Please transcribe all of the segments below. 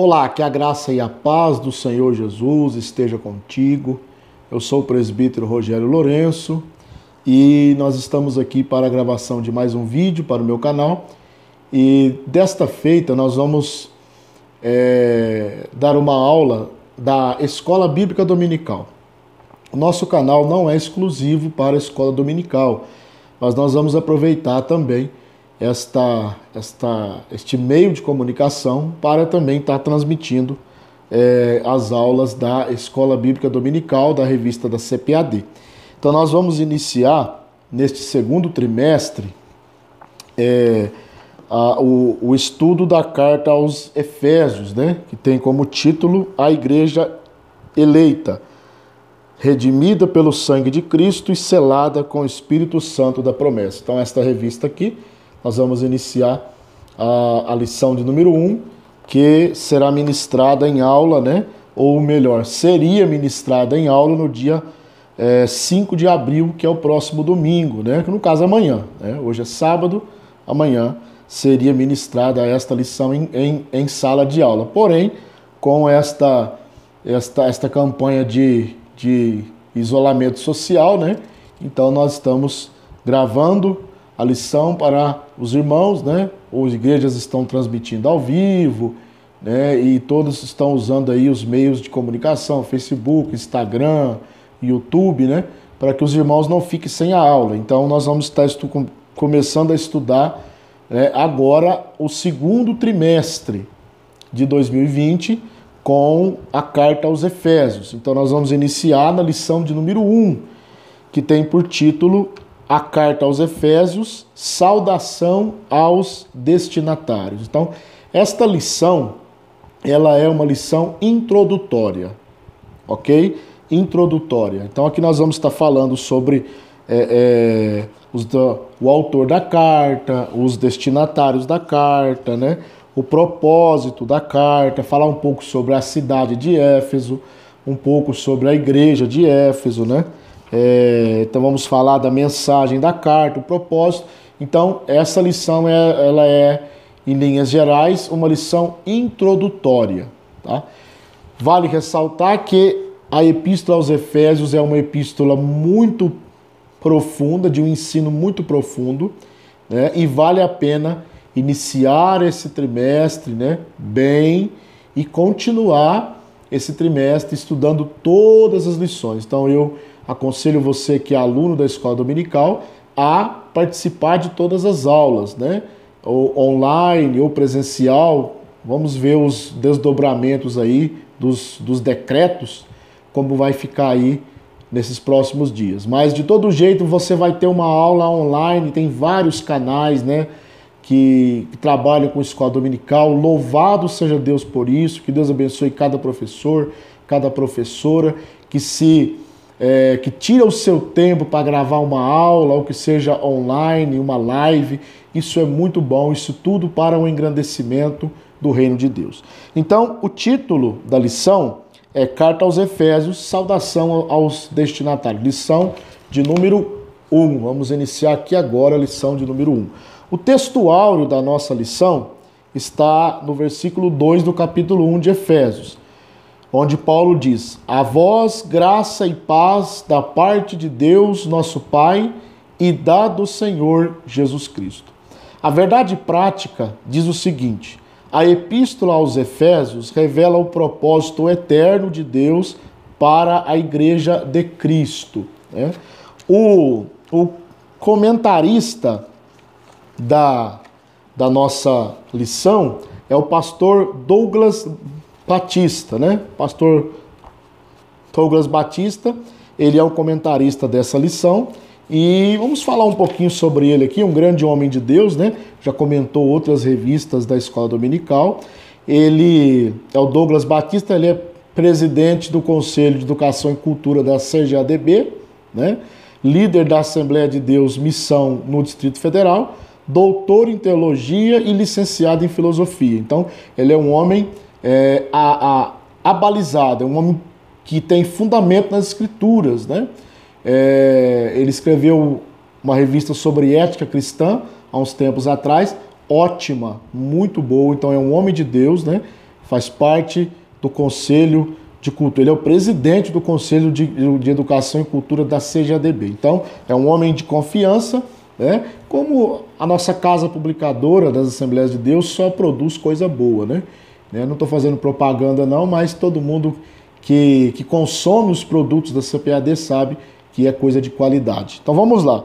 Olá, que a graça e a paz do Senhor Jesus esteja contigo. Eu sou o presbítero Rogério Lourenço e nós estamos aqui para a gravação de mais um vídeo para o meu canal. E desta feita nós vamos dar uma aula da Escola Bíblica Dominical. O nosso canal não é exclusivo para a Escola Dominical, mas nós vamos aproveitar também este meio de comunicação para também estar transmitindo as aulas da Escola Bíblica Dominical, da revista da CPAD. Então nós vamos iniciar neste segundo trimestre o estudo da carta aos Efésios, né? Que tem como título A Igreja Eleita, redimida pelo sangue de Cristo e selada com o Espírito Santo da promessa. Então esta revista aqui, nós vamos iniciar a lição de número 1, que será ministrada em aula, né? Ou melhor, seria ministrada em aula no dia 5 de abril, que é o próximo domingo, né? Que no caso amanhã, né? Hoje é sábado, amanhã seria ministrada esta lição em sala de aula. Porém, com esta campanha de isolamento social, né? Então nós estamos gravando a lição para os irmãos, né? As igrejas estão transmitindo ao vivo, né? E todos estão usando aí os meios de comunicação, Facebook, Instagram, YouTube, né? Para que os irmãos não fiquem sem a aula. Então nós vamos estar começando a estudar agora o segundo trimestre de 2020 com a carta aos Efésios. Então nós vamos iniciar na lição de número 1, que tem por título A Carta aos Efésios, Saudação aos Destinatários. Então, esta lição, ela é uma lição introdutória, ok? Introdutória. Então, aqui nós vamos estar falando sobre o autor da carta, os destinatários da carta, né? O propósito da carta, falar um pouco sobre a cidade de Éfeso, um pouco sobre a igreja de Éfeso, né? Então vamos falar da mensagem da carta, o propósito. Então essa lição ela é, em linhas gerais, uma lição introdutória, tá? Vale ressaltar que a Epístola aos Efésios é uma epístola muito profunda, de um ensino muito profundo, né? E vale a pena iniciar esse trimestre, né, bem, e continuar esse trimestre estudando todas as lições. Então eu aconselho você que é aluno da Escola Dominical a participar de todas as aulas, né? Ou online ou presencial. Vamos ver os desdobramentos aí dos decretos, como vai ficar aí nesses próximos dias. Mas de todo jeito você vai ter uma aula online, tem vários canais, né, que trabalham com Escola Dominical. Louvado seja Deus por isso, que Deus abençoe cada professor, cada professora, que tira o seu tempo para gravar uma aula, ou que seja online, uma live. Isso é muito bom, isso tudo para o engrandecimento do reino de Deus. Então, o título da lição é Carta aos Efésios, Saudação aos Destinatários. Lição de número 1. Vamos iniciar aqui agora a lição de número 1. O texto áureo da nossa lição está no versículo 2 do capítulo 1 de Efésios, onde Paulo diz: A vós graça e paz da parte de Deus, nosso Pai, e da do Senhor Jesus Cristo. A verdade prática diz o seguinte: a Epístola aos Efésios revela o propósito eterno de Deus para a Igreja de Cristo, né? O comentarista da nossa lição é o pastor Douglas Batista, né? Pastor Douglas Batista, ele é o comentarista dessa lição e vamos falar um pouquinho sobre ele aqui, um grande homem de Deus, né? Já comentou outras revistas da Escola Dominical. Ele é o Douglas Batista, ele é presidente do Conselho de Educação e Cultura da CGADB, né? Líder da Assembleia de Deus Missão no Distrito Federal, doutor em teologia e licenciado em filosofia. Então, ele é um homem abalizado, é um homem que tem fundamento nas escrituras, né? Ele escreveu uma revista sobre ética cristã há uns tempos atrás, ótima, muito boa. Então é um homem de Deus, né? faz parte do Conselho de Cultura. Ele é o presidente do Conselho de Educação e Cultura da CGADB. Então, é um homem de confiança, né? Como a nossa casa publicadora das Assembleias de Deus só produz coisa boa, né? Não estou fazendo propaganda não, mas todo mundo que consome os produtos da CPAD sabe que é coisa de qualidade. Então vamos lá.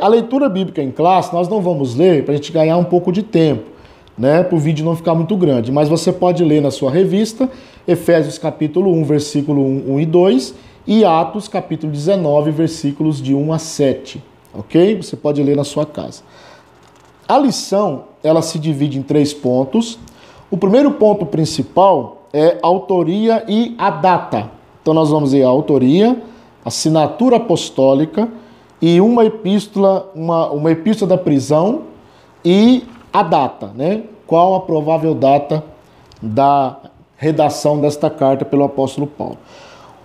A leitura bíblica em classe nós não vamos ler para a gente ganhar um pouco de tempo, né? Para o vídeo não ficar muito grande, mas você pode ler na sua revista Efésios capítulo 1, versículo 1 e 2 e Atos capítulo 19, versículos de 1 a 7. Ok? Você pode ler na sua casa. A lição, ela se divide em 3 pontos. O primeiro ponto principal é a autoria e a data. Então nós vamos ver a autoria, a assinatura apostólica e uma epístola da prisão e a data, né? Qual a provável data da redação desta carta pelo apóstolo Paulo.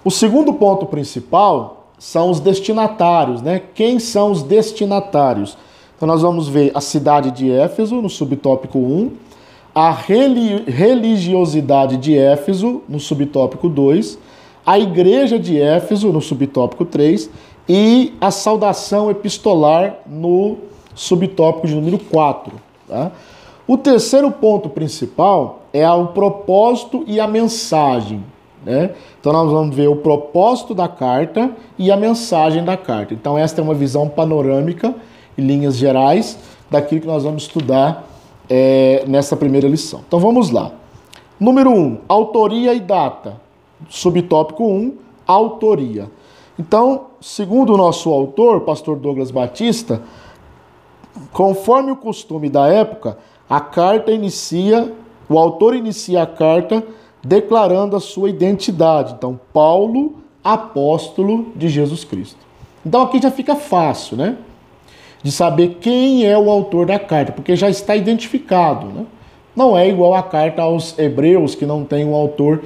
O segundo ponto principal são os destinatários, né? Quem são os destinatários? Então nós vamos ver a cidade de Éfeso, no subtópico 1, a religiosidade de Éfeso, no subtópico 2, a igreja de Éfeso, no subtópico 3, e a saudação epistolar, no subtópico de número 4. Tá? O terceiro ponto principal é o propósito e a mensagem. Né? Então nós vamos ver o propósito da carta e a mensagem da carta. Então esta é uma visão panorâmica, em linhas gerais, daquilo que nós vamos estudar nessa primeira lição. Então vamos lá. Número 1, autoria e data. Subtópico 1, autoria. Então, segundo o nosso autor, pastor Douglas Batista, conforme o costume da época, o autor inicia a carta declarando a sua identidade. Então, Paulo, apóstolo de Jesus Cristo. Então aqui já fica fácil, né? De saber quem é o autor da carta, porque já está identificado, né? Não é igual a carta aos Hebreus, que não tem um autor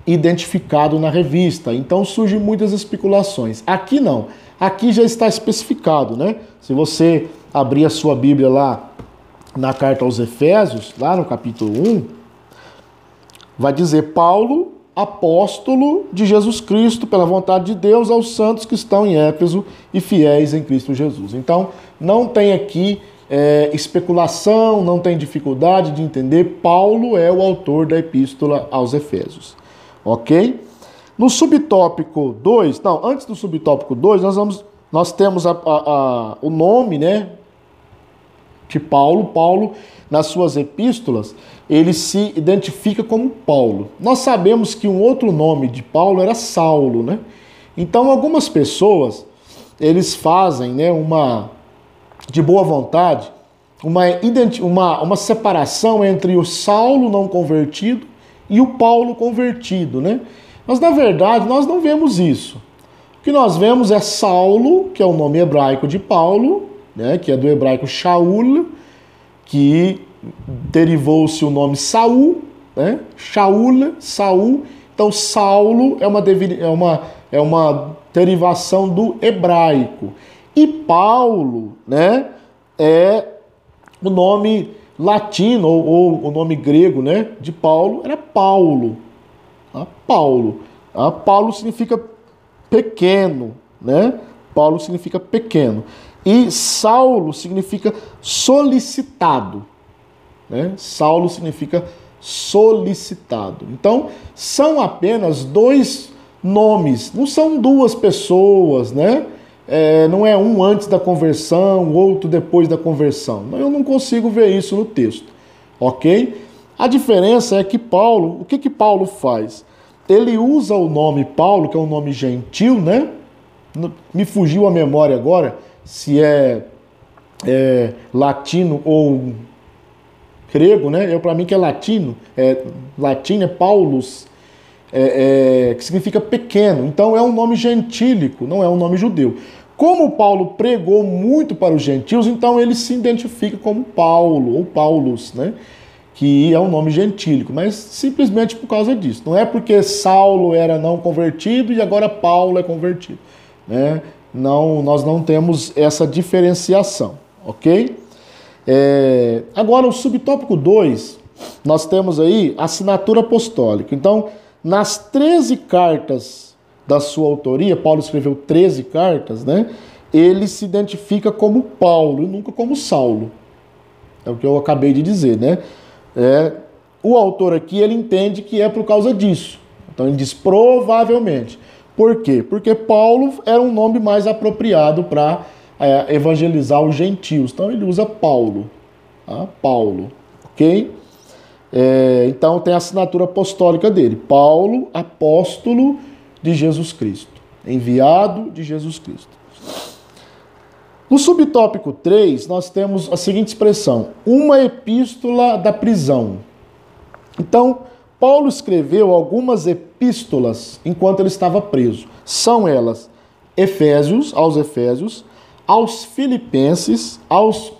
identificado na revista. Então surgem muitas especulações. Aqui não. Aqui já está especificado, né? Se você abrir a sua Bíblia lá na carta aos Efésios, lá no capítulo 1, vai dizer Paulo, apóstolo de Jesus Cristo, pela vontade de Deus, aos santos que estão em Éfeso e fiéis em Cristo Jesus. Então, não tem aqui especulação, não tem dificuldade de entender. Paulo é o autor da epístola aos Efésios. Ok? No subtópico 2, não, antes do subtópico 2, nós temos o nome, né, de Paulo. Paulo, nas suas epístolas, ele se identifica como Paulo. Nós sabemos que um outro nome de Paulo era Saulo, né? Então, algumas pessoas, eles fazem, né, de boa vontade, uma separação entre o Saulo não convertido e o Paulo convertido, né? Mas, na verdade, nós não vemos isso. O que nós vemos é Saulo, que é o nome hebraico de Paulo, né, que é do hebraico Shaul, que derivou-se o nome Saul, né? Shaul, Saul. Então, Saulo é uma derivação do hebraico. E Paulo, né, é o nome latino, ou o nome grego, né, de Paulo, era Paulo. Tá? Paulo. Tá? Paulo significa pequeno, né? Paulo significa pequeno. E Saulo significa solicitado. Né? Saulo significa solicitado. Então, são apenas 2 nomes, não são 2 pessoas, né? Não é um antes da conversão, outro depois da conversão. Eu não consigo ver isso no texto, ok? A diferença é que Paulo, o que Paulo faz? Ele usa o nome Paulo, que é um nome gentil, né? Me fugiu a memória agora, se é latino ou grego, né? Para mim que é latino, latino é Paulus, que significa pequeno. Então é um nome gentílico, não é um nome judeu. Como Paulo pregou muito para os gentios, então ele se identifica como Paulo, ou Paulus, né? Que é um nome gentílico, mas simplesmente por causa disso. Não é porque Saulo era não convertido e agora Paulo é convertido, né? Não, nós não temos essa diferenciação, ok? Agora, o subtópico 2, nós temos aí a assinatura apostólica. Então, nas 13 cartas da sua autoria, Paulo escreveu 13 cartas, né? Ele se identifica como Paulo e nunca como Saulo. É o que eu acabei de dizer, né? O autor aqui, ele entende que é por causa disso. Então ele diz provavelmente. Por quê? Porque Paulo era um nome mais apropriado para evangelizar os gentios. Então ele usa Paulo. Tá? Paulo, ok? Então tem a assinatura apostólica dele. Paulo, apóstolo de Jesus Cristo. Enviado de Jesus Cristo. No subtópico 3, nós temos a seguinte expressão: uma epístola da prisão. Então, Paulo escreveu algumas epístolas enquanto ele estava preso. São elas aos Efésios, aos Filipenses, aos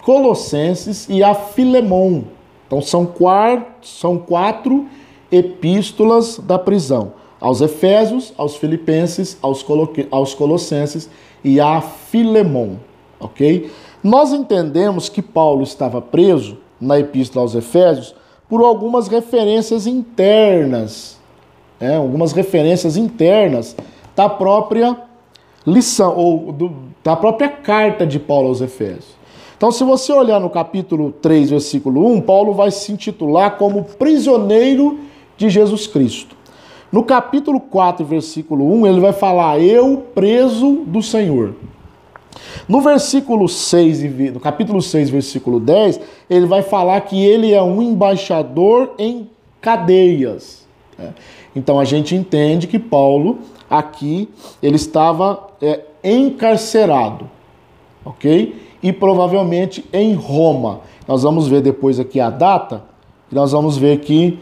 Colossenses e a Filemon. Então, são quatro epístolas da prisão. Aos Efésios, aos Filipenses, aos Colossenses e a Filemon, ok? Nós entendemos que Paulo estava preso na Epístola aos Efésios por algumas referências internas, algumas referências internas da própria lição, ou da própria carta de Paulo aos Efésios. Então, se você olhar no capítulo 3, versículo 1, Paulo vai se intitular como prisioneiro de Jesus Cristo. No capítulo 4, versículo 1, ele vai falar, eu preso do Senhor. No capítulo 6, versículo 10, ele vai falar que ele é um embaixador em cadeias. Então a gente entende que Paulo, aqui, ele estava encarcerado, ok? E provavelmente em Roma. Nós vamos ver depois aqui a data, e nós vamos ver que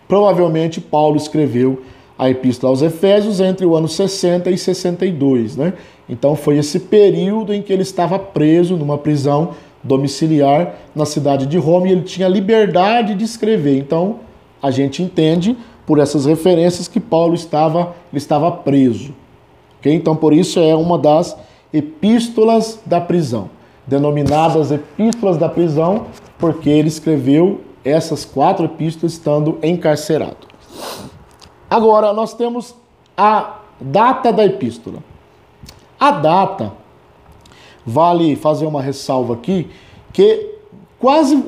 provavelmente Paulo escreveu a Epístola aos Efésios entre o ano 60 e 62, né? Então foi esse período em que ele estava preso numa prisão domiciliar na cidade de Roma e ele tinha liberdade de escrever. Então a gente entende por essas referências que Paulo estava preso. Okay? Então por isso é uma das epístolas da prisão, denominadas epístolas da prisão, porque ele escreveu essas 4 epístolas estando encarcerado. Agora, nós temos a data da epístola. A data, vale fazer uma ressalva aqui, que quase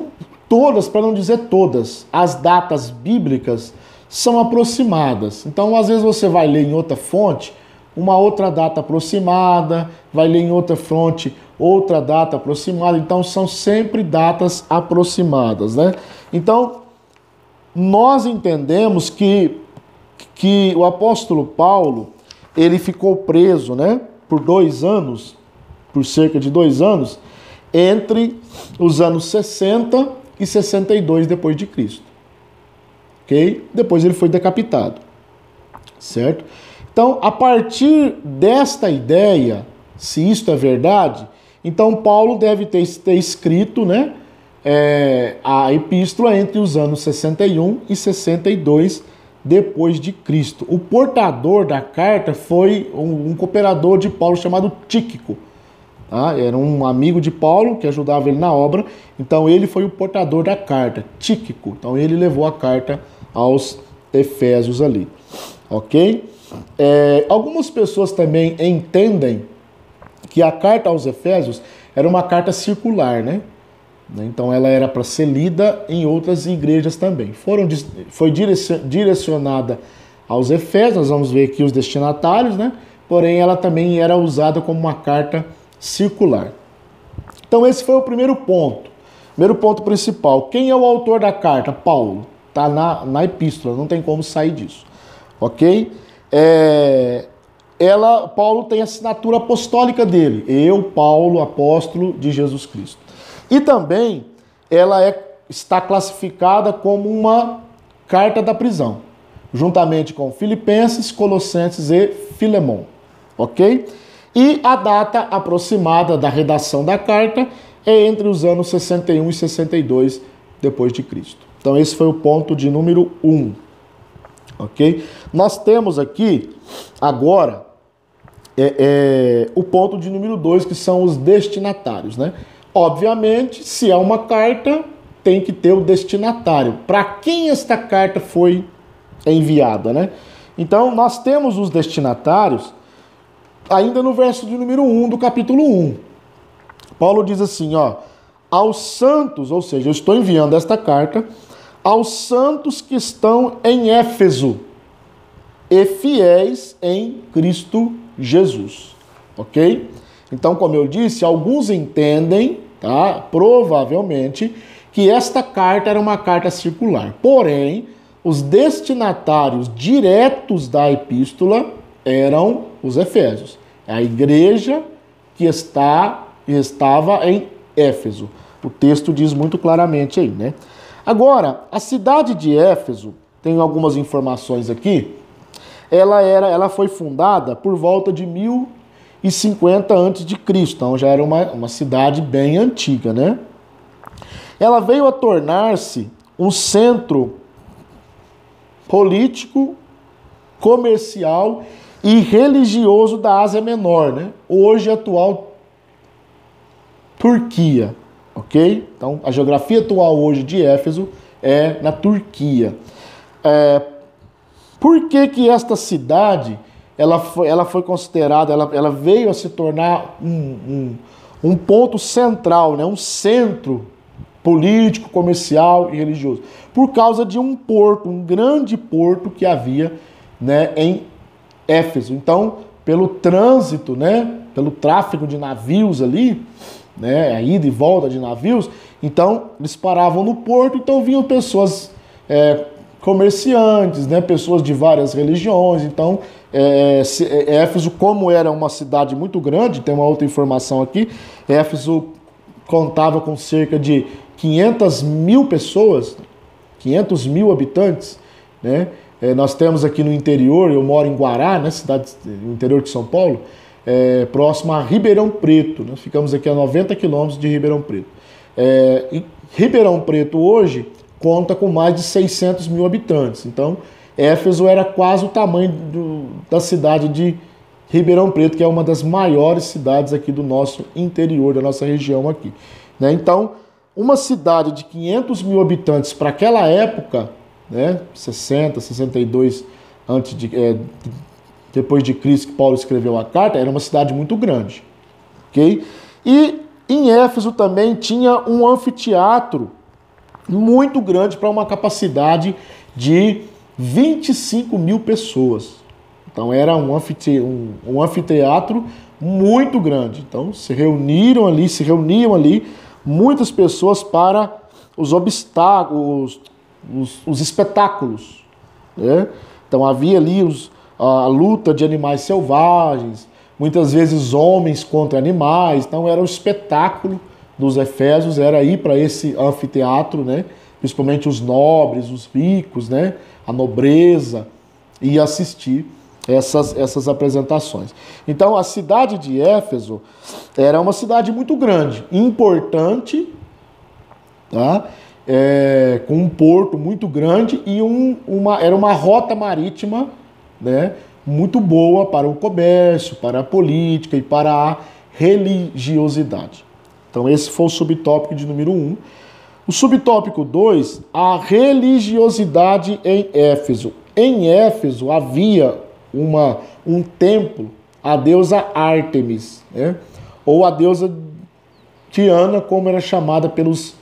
todas, para não dizer todas, as datas bíblicas são aproximadas. Então, às vezes você vai ler em outra fonte uma outra data aproximada, vai ler em outra fonte outra data aproximada, então são sempre datas aproximadas, né? Então, nós entendemos que o apóstolo Paulo, ele ficou preso, né, por cerca de 2 anos, entre os anos 60 e 62 depois de Cristo. Ok? Depois ele foi decapitado. Certo? Então, a partir desta ideia, se isto é verdade, então Paulo deve ter escrito, né, a epístola entre os anos 61 e 62 depois de Cristo. O portador da carta foi um cooperador de Paulo chamado Tíquico. Tá? Era um amigo de Paulo que ajudava ele na obra, então ele foi o portador da carta, Tíquico. Então ele levou a carta aos Efésios ali. Ok? Algumas pessoas também entendem que a carta aos Efésios era uma carta circular, né? Então ela era para ser lida em outras igrejas também. Foi direcionada aos Efésios, nós vamos ver aqui os destinatários, né? Porém ela também era usada como uma carta circular. Então esse foi o primeiro ponto. Primeiro ponto principal. Quem é o autor da carta? Paulo. Está na epístola, não tem como sair disso. Ok? Paulo tem a assinatura apostólica dele. Eu, Paulo, apóstolo de Jesus Cristo. E também ela está classificada como uma carta da prisão, juntamente com Filipenses, Colossenses e Filemon. Ok? E a data aproximada da redação da carta é entre os anos 61 e 62 depois de Cristo. Então esse foi o ponto de número 1. Ok? Nós temos aqui agora o ponto de número 2, que são os destinatários, né? Obviamente, se é uma carta, tem que ter o destinatário. Para quem esta carta foi enviada, né? Então, nós temos os destinatários ainda no verso de número 1 do capítulo 1. Paulo diz assim, ó, aos santos, ou seja, eu estou enviando esta carta aos santos que estão em Éfeso e fiéis em Cristo Jesus, ok? Então, como eu disse, alguns entendem, tá, provavelmente, que esta carta era uma carta circular. Porém, os destinatários diretos da epístola eram os efésios, a igreja que estava em Éfeso. O texto diz muito claramente aí, né? Agora, a cidade de Éfeso, tem algumas informações aqui, ela foi fundada por volta de 1050 a.C., então já era uma cidade bem antiga, né? Ela veio a tornar-se um centro político, comercial e religioso da Ásia Menor, né? Hoje atual Turquia, ok? Então, a geografia atual hoje de Éfeso é na Turquia. Por que esta cidade ela foi considerada, ela veio a se tornar um ponto central, né? Um centro político, comercial e religioso? Por causa de um porto, um grande porto que havia, né, em Éfeso. Então, pelo trânsito, né, pelo tráfego de navios ali, né, a ida e volta de navios, então eles paravam no porto, então vinham pessoas comerciantes, né, pessoas de várias religiões. Então, Éfeso, como era uma cidade muito grande, tem uma outra informação aqui, Éfeso contava com cerca de 500 mil pessoas, 500 mil habitantes, né? Nós temos aqui no interior, eu moro em Guará, né, cidade no interior de São Paulo, próximo a Ribeirão Preto. Nós ficamos aqui a 90 quilômetros de Ribeirão Preto. E Ribeirão Preto hoje conta com mais de 600 mil habitantes. Então, Éfeso era quase o tamanho da cidade de Ribeirão Preto, que é uma das maiores cidades aqui do nosso interior, da nossa região aqui, né? Então, uma cidade de 500 mil habitantes para aquela época, né, 60, 62 depois de Cristo, que Paulo escreveu a carta, era uma cidade muito grande, ok? E em Éfeso também tinha um anfiteatro muito grande para uma capacidade de 25 mil pessoas. Então era um anfiteatro muito grande. Então se reuniam ali muitas pessoas para os obstáculos, os espetáculos, né? Então havia ali a luta de animais selvagens, muitas vezes homens contra animais. Então era o espetáculo dos efésios, era ir para esse anfiteatro, né? Principalmente os nobres, os ricos, né? A nobreza, e assistir essas apresentações. Então a cidade de Éfeso era uma cidade muito grande, importante, tá? Com um porto muito grande e era uma rota marítima, né, muito boa para o comércio, para a política e para a religiosidade. Então esse foi o subtópico de número 1. O subtópico 2, a religiosidade em Éfeso. Em Éfeso havia um templo à deusa Ártemis, né? Ou a deusa Diana, como era chamada pelos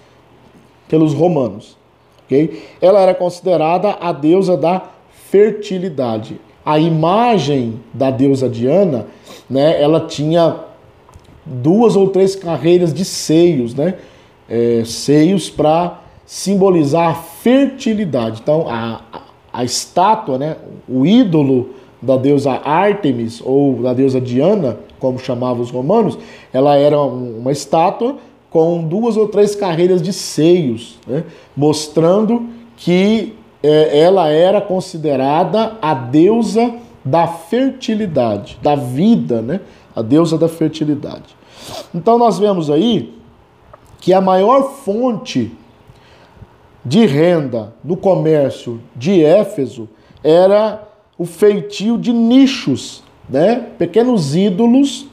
romanos. Okay? Ela era considerada a deusa da fertilidade. A imagem da deusa Diana, né, ela tinha 2 ou 3 carreiras de seios, né? Seios para simbolizar a fertilidade. Então, a estátua, né, o ídolo da deusa Ártemis, ou da deusa Diana, como chamavam os romanos, ela era uma estátua com 2 ou 3 carreiras de seios, né, mostrando que ela era considerada a deusa da fertilidade, da vida, né, a deusa da fertilidade. Então nós vemos aí que a maior fonte de renda no comércio de Éfeso era o feitio de nichos, né? Pequenos ídolos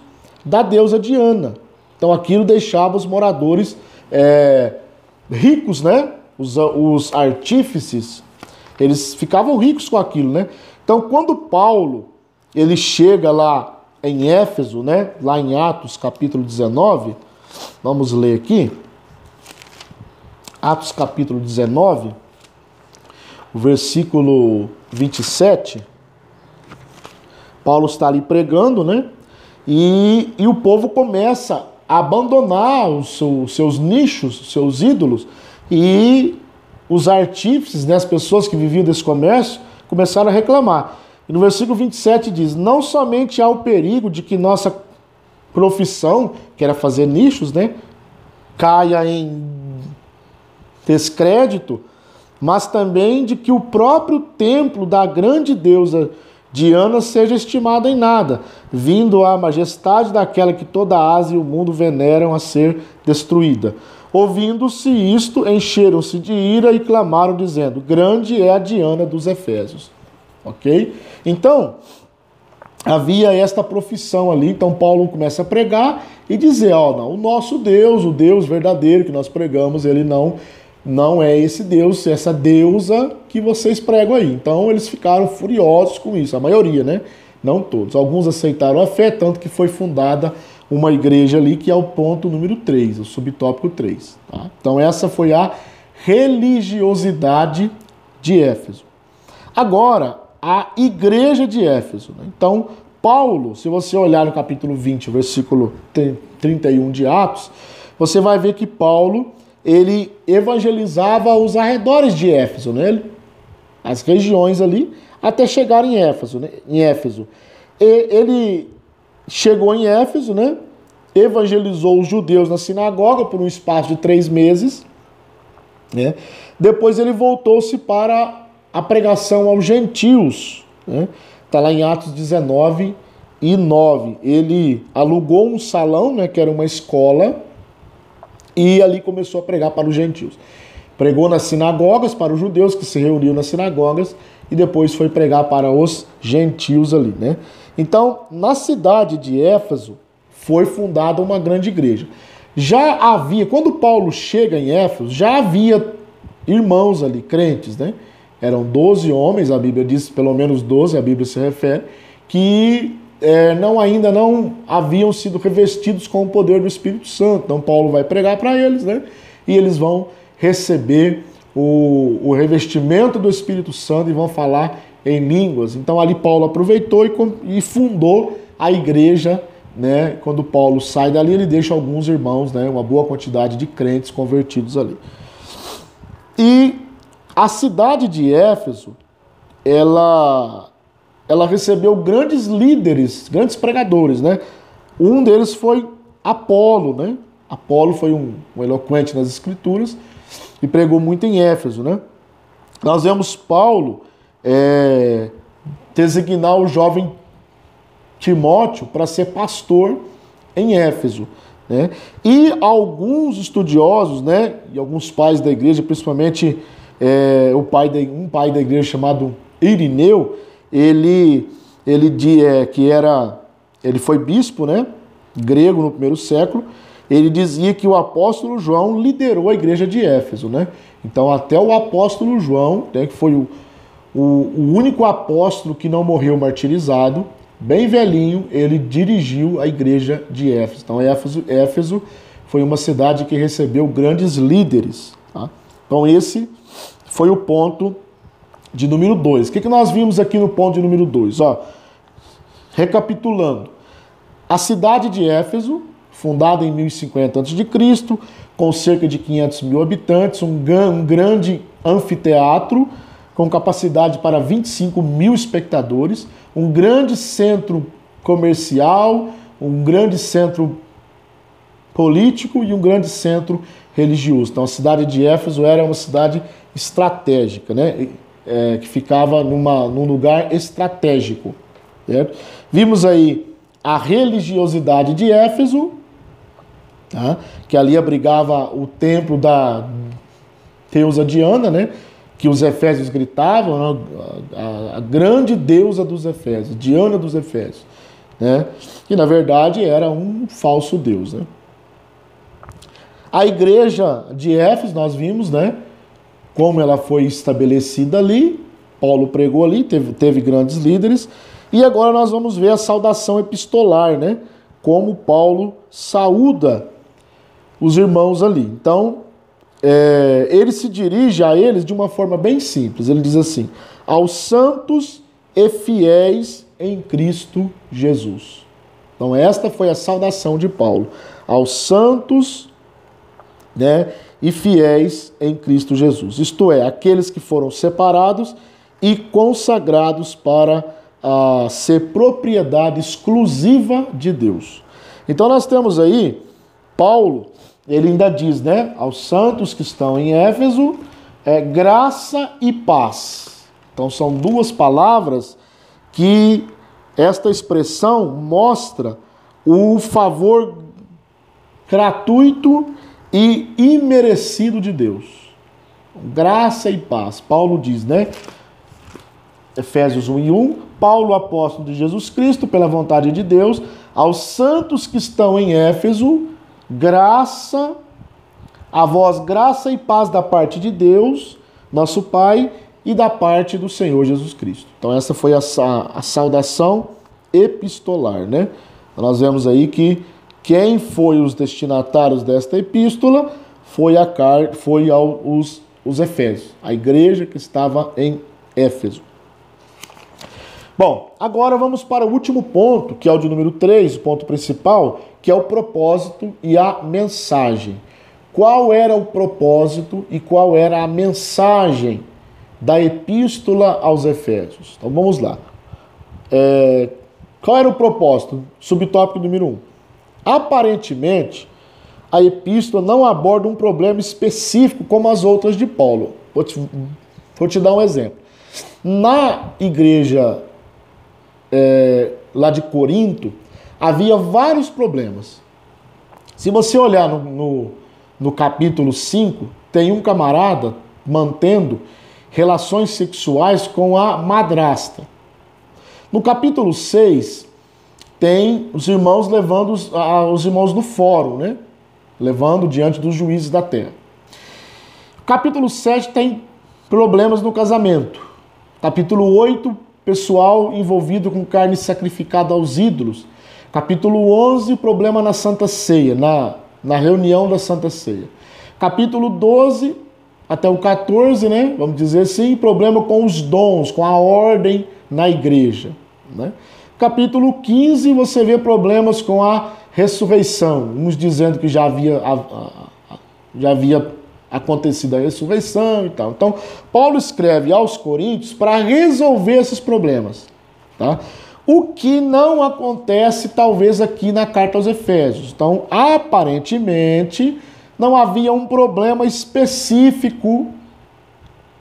da deusa Diana. Então aquilo deixava os moradores ricos, né? Os artífices, eles ficavam ricos com aquilo, né? Então, quando Paulo ele chega lá em Éfeso, né? Lá em Atos capítulo 19, vamos ler aqui. Atos capítulo 19, o versículo 27. Paulo está ali pregando, né? E o povo começa a abandonar os seus nichos, os seus ídolos, e os artífices, né, as pessoas que viviam desse comércio, começaram a reclamar. E no versículo 27 diz: não somente há o perigo de que nossa profissão, que era fazer nichos, né, caia em descrédito, mas também de que o próprio templo da grande deusa Diana seja estimado em nada, vindo a majestade daquela que toda a Ásia e o mundo veneram a ser destruída. Ouvindo-se isto, encheram-se de ira e clamaram, dizendo: grande é a Diana dos Efésios. Ok? Então, havia esta profissão ali. Então Paulo começa a pregar e dizer: ó, não, o nosso Deus, o Deus verdadeiro que nós pregamos, ele não é esse Deus, essa deusa que vocês pregam aí. Então eles ficaram furiosos com isso, a maioria, né? Não todos. Alguns aceitaram a fé, tanto que foi fundada uma igreja ali, que é o ponto número 3, o subtópico 3. Tá? Então essa foi a religiosidade de Éfeso. Agora, a igreja de Éfeso. Né? Então, Paulo, se você olhar no capítulo 20, versículo 31 de Atos, você vai ver que Paulo, ele evangelizava os arredores de Éfeso, né? As regiões ali, até chegar em Éfeso. Né? Ele chegou em Éfeso, né? Evangelizou os judeus na sinagoga por um espaço de 3 meses. Né? Depois ele voltou-se para a pregação aos gentios. Né? Está lá em Atos 19 e 9. Ele alugou um salão, né, que era uma escola, e ali começou a pregar para os gentios. Pregou nas sinagogas para os judeus que se reuniam nas sinagogas e depois foi pregar para os gentios ali, né? Então, na cidade de Éfeso foi fundada uma grande igreja. Já havia, quando Paulo chega em Éfeso, já havia irmãos ali, crentes, né? Eram 12 homens, a Bíblia diz pelo menos 12, a Bíblia se refere, que ainda não haviam sido revestidos com o poder do Espírito Santo. Então Paulo vai pregar para eles, né? E eles vão receber o revestimento do Espírito Santo e vão falar em línguas. Então ali Paulo aproveitou e fundou a igreja, né? Quando Paulo sai dali, ele deixa alguns irmãos, né? Uma boa quantidade de crentes convertidos ali. E a cidade de Éfeso, ela recebeu grandes líderes, grandes pregadores, né? Um deles foi Apolo, né? Apolo foi um eloquente nas escrituras e pregou muito em Éfeso, né? Nós vemos Paulo designar o jovem Timóteo para ser pastor em Éfeso, né? E alguns estudiosos, né? E alguns pais da igreja, principalmente um pai da igreja chamado Irineu, ele foi bispo, né, grego no primeiro século. Ele dizia que o apóstolo João liderou a igreja de Éfeso, né? Então até o apóstolo João, né, que foi o único apóstolo que não morreu martirizado, bem velhinho, ele dirigiu a igreja de Éfeso. Então Éfeso foi uma cidade que recebeu grandes líderes. Tá? Então esse foi o ponto de número 2. O que nós vimos aqui no ponto de número 2? Recapitulando. A cidade de Éfeso, fundada em 1050 a.C., com cerca de 500 mil habitantes, um grande anfiteatro com capacidade para 25 mil espectadores, um grande centro comercial, um grande centro político e um grande centro religioso. Então a cidade de Éfeso era uma cidade estratégica, né? Que ficava num lugar estratégico. Certo? Vimos aí a religiosidade de Éfeso, tá? Que ali abrigava o templo da deusa Diana, né? Que os efésios gritavam, né? A grande deusa dos efésios, Diana dos efésios, né? Que na verdade era um falso deus, né? A igreja de Éfeso, nós vimos, né, como ela foi estabelecida ali. Paulo pregou ali, teve grandes líderes. E agora nós vamos ver a saudação epistolar, né? Como Paulo saúda os irmãos ali. Então, ele se dirige a eles de uma forma bem simples. Ele diz assim: aos santos e fiéis em Cristo Jesus. Então, esta foi a saudação de Paulo. Aos santos, né, e fiéis em Cristo Jesus. Isto é, aqueles que foram separados e consagrados para ser propriedade exclusiva de Deus. Então nós temos aí, Paulo, ele ainda diz, né, aos santos que estão em Éfeso, graça e paz. Então são duas palavras que esta expressão mostra o favor gratuito e imerecido de Deus. Graça e paz. Paulo diz, né? Efésios 1:1, Paulo, apóstolo de Jesus Cristo, pela vontade de Deus, aos santos que estão em Éfeso, graça, a vós graça e paz da parte de Deus, nosso Pai, e da parte do Senhor Jesus Cristo. Então essa foi a saudação epistolar, né? Nós vemos aí que quem foi os destinatários desta epístola foi os Efésios, a igreja que estava em Éfeso. Bom, agora vamos para o último ponto, que é o de número 3, o ponto principal, que é o propósito e a mensagem. Qual era o propósito e qual era a mensagem da epístola aos Efésios? Então vamos lá. Qual era o propósito? Subtópico número 1. Aparentemente, a epístola não aborda um problema específico como as outras de Paulo. Vou te dar um exemplo. Na igreja lá de Corinto, havia vários problemas. Se você olhar no capítulo 5, tem um camarada mantendo relações sexuais com a madrasta. No capítulo 6, tem os irmãos levando os irmãos no fórum, né? Levando diante dos juízes da terra. Capítulo 7 tem problemas no casamento. Capítulo 8, pessoal envolvido com carne sacrificada aos ídolos. Capítulo 11, problema na Santa Ceia, na reunião da Santa Ceia. Capítulo 12 até o 14, né? Vamos dizer assim, problema com os dons, com a ordem na igreja, né? Capítulo 15, você vê problemas com a ressurreição. Uns dizendo que já havia acontecido a ressurreição e tal. Então, Paulo escreve aos Coríntios para resolver esses problemas, tá? O que não acontece, talvez, aqui na carta aos Efésios. Então, aparentemente, não havia um problema específico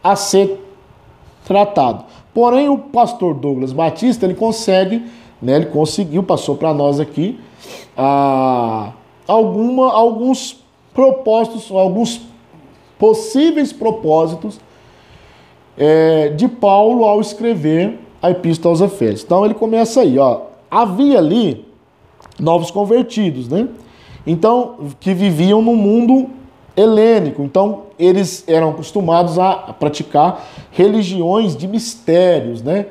a ser tratado. Porém, o pastor Douglas Batista, ele consegue, né, ele conseguiu, passou para nós aqui, alguns propósitos, alguns possíveis propósitos de Paulo ao escrever a Epístola aos Efésios. Então ele começa aí, ó. Havia ali novos convertidos, né? Então, que viviam no mundo helênico. Então, eles eram acostumados a praticar religiões de mistérios, né?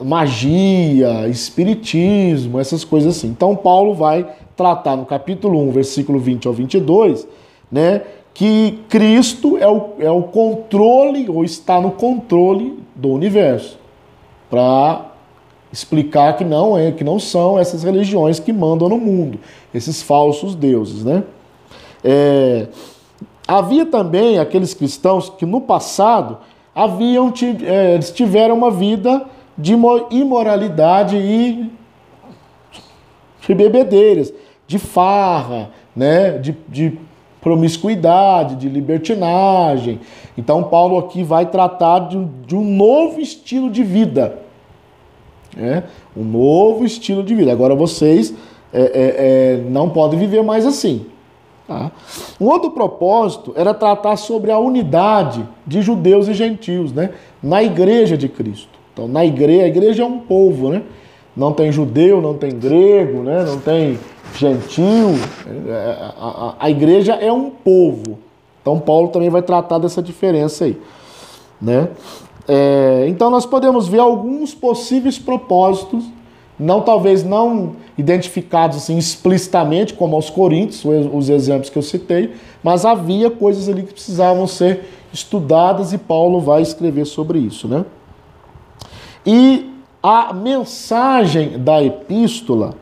Magia, espiritismo, essas coisas assim. Então, Paulo vai tratar no capítulo 1, versículo 20 ao 22, né? Que Cristo é o controle, ou está no controle do universo, para explicar que não são essas religiões que mandam no mundo, esses falsos deuses, né? Havia também aqueles cristãos que no passado eles tiveram uma vida de imoralidade e de bebedeiras, de farra, né? De promiscuidade, de libertinagem. Então Paulo aqui vai tratar de um novo estilo de vida. Um novo estilo de vida. Agora vocês não podem viver mais assim. Tá? Um outro propósito era tratar sobre a unidade de judeus e gentios, né? Na igreja de Cristo. Então, a igreja é um povo, né? Não tem judeu, não tem grego, né? Não tem gentil. A igreja é um povo. Então Paulo também vai tratar dessa diferença aí, né? Então nós podemos ver alguns possíveis propósitos, talvez não identificados assim explicitamente, como aos Coríntios, os exemplos que eu citei, mas havia coisas ali que precisavam ser estudadas e Paulo vai escrever sobre isso, né? E a mensagem da epístola,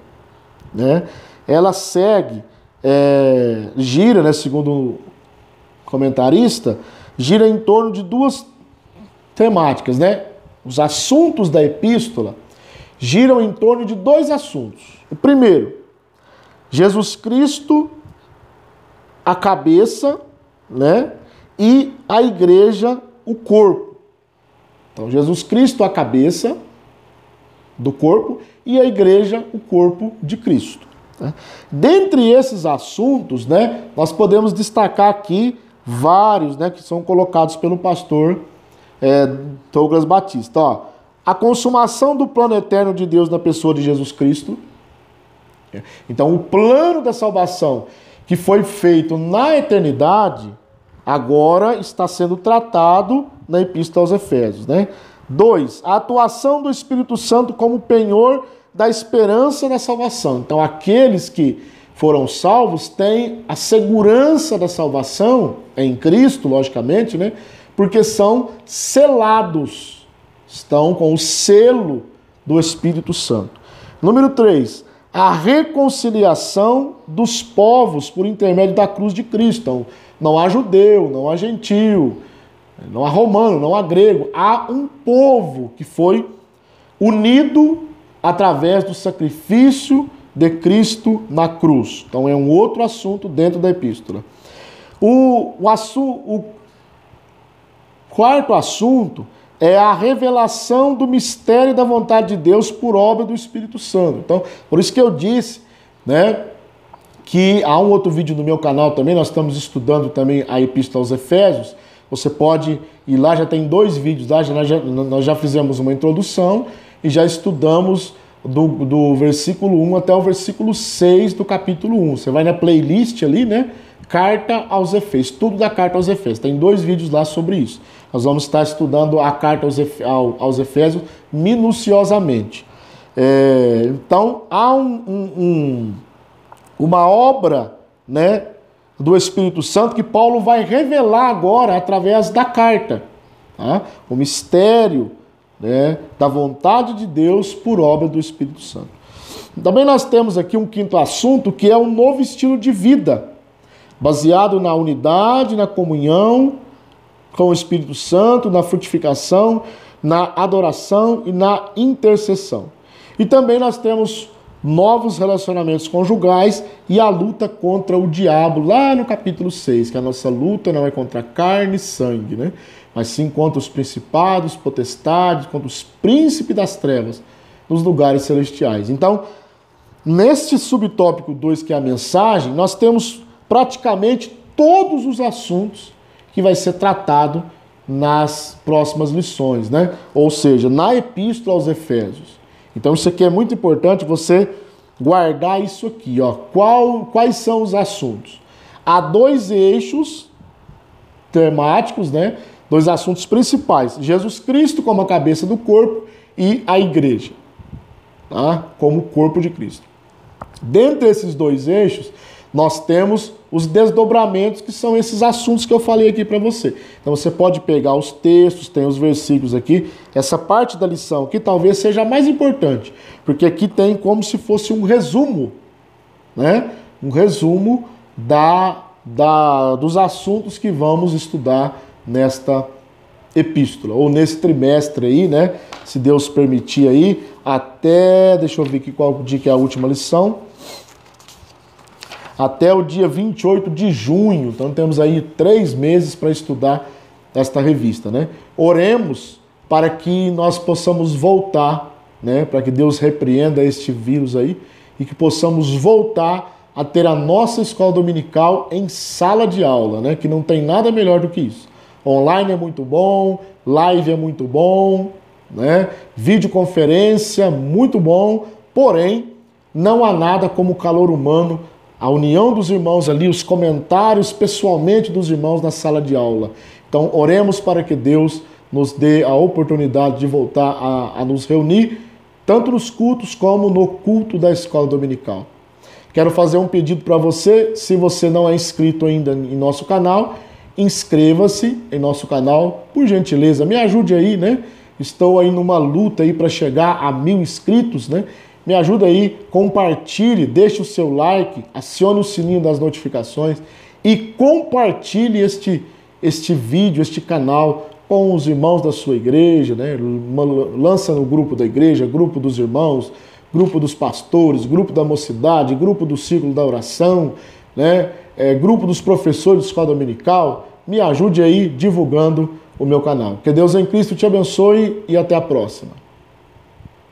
né, ela segue, gira, né, segundo o comentarista, gira em torno de duas temáticas, né? Os assuntos da epístola giram em torno de dois assuntos. O primeiro, Jesus Cristo, a cabeça, né? E a igreja, o corpo. Então, Jesus Cristo, a cabeça do corpo, e a igreja, o corpo de Cristo. Né? Dentre esses assuntos, né, nós podemos destacar aqui vários, né, que são colocados pelo pastor Douglas Batista. Ó, a consumação do plano eterno de Deus na pessoa de Jesus Cristo. Então, o plano da salvação que foi feito na eternidade, agora está sendo tratado na Epístola aos Efésios, né? 2. A atuação do Espírito Santo como penhor da esperança da salvação. Então, aqueles que foram salvos têm a segurança da salvação em Cristo, logicamente, né? Porque são selados, estão com o selo do Espírito Santo. Número 3. A reconciliação dos povos por intermédio da cruz de Cristo. Então, não há judeu, não há gentil, não há romano, não há grego. Há um povo que foi unido através do sacrifício de Cristo na cruz. Então, é um outro assunto dentro da epístola. O quarto assunto é a revelação do mistério da vontade de Deus por obra do Espírito Santo. Então, por isso que eu disse, né, que há um outro vídeo no meu canal também, nós estamos estudando também a Epístola aos Efésios. Você pode ir lá, já tem 2 vídeos lá, nós já fizemos uma introdução e já estudamos do versículo 1 até o versículo 6 do capítulo 1. Você vai na playlist ali, né? Carta aos Efésios, tudo da Carta aos Efésios. Tem 2 vídeos lá sobre isso. Nós vamos estar estudando a Carta aos Efésios minuciosamente. Então, há uma obra, né, do Espírito Santo que Paulo vai revelar agora através da carta. Tá? O mistério, né, da vontade de Deus por obra do Espírito Santo. Também nós temos aqui um quinto assunto que é um novo estilo de vida, baseado na unidade, na comunhão com o Espírito Santo, na frutificação, na adoração e na intercessão. E também nós temos novos relacionamentos conjugais e a luta contra o diabo, lá no capítulo 6, que a nossa luta não é contra carne e sangue, né? Mas sim contra os principados, potestades, contra os príncipes das trevas nos lugares celestiais. Então, neste subtópico 2, que é a mensagem, nós temos praticamente todos os assuntos que vai ser tratado nas próximas lições, né? Ou seja, na Epístola aos Efésios. Então isso aqui é muito importante você guardar isso aqui, ó. Quais são os assuntos? Há 2 eixos temáticos, né? 2 assuntos principais. Jesus Cristo como a cabeça do corpo e a igreja, tá? Como o corpo de Cristo. Dentre esses 2 eixos, nós temos os desdobramentos, que são esses assuntos que eu falei aqui para você. Então você pode pegar os textos, tem os versículos aqui. Essa parte da lição aqui talvez seja a mais importante, porque aqui tem como se fosse um resumo, né? Um resumo dos assuntos que vamos estudar nesta epístola, ou nesse trimestre aí, né? Se Deus permitir aí, até, deixa eu ver aqui qual dia que é a última lição, até o dia 28 de junho. Então temos aí 3 meses para estudar esta revista, né? Oremos para que nós possamos voltar, né? Para que Deus repreenda este vírus aí e que possamos voltar a ter a nossa escola dominical em sala de aula, né? Que não tem nada melhor do que isso. Online é muito bom, live é muito bom, né? Videoconferência, muito bom, porém, não há nada como o calor humano, a união dos irmãos ali, os comentários pessoalmente dos irmãos na sala de aula. Então, oremos para que Deus nos dê a oportunidade de voltar a nos reunir, tanto nos cultos como no culto da escola dominical. Quero fazer um pedido para você, se você não é inscrito ainda em nosso canal, inscreva-se em nosso canal, por gentileza, me ajude aí, né? Estou aí numa luta aí para chegar a 1000 inscritos, né? Me ajuda aí, compartilhe, deixe o seu like, acione o sininho das notificações e compartilhe este vídeo, este canal com os irmãos da sua igreja, né? Lança no grupo da igreja, grupo dos irmãos, grupo dos pastores, grupo da mocidade, grupo do círculo da oração, né? Grupo dos professores de escola dominical. Me ajude aí divulgando o meu canal. Que Deus em Cristo te abençoe e até a próxima.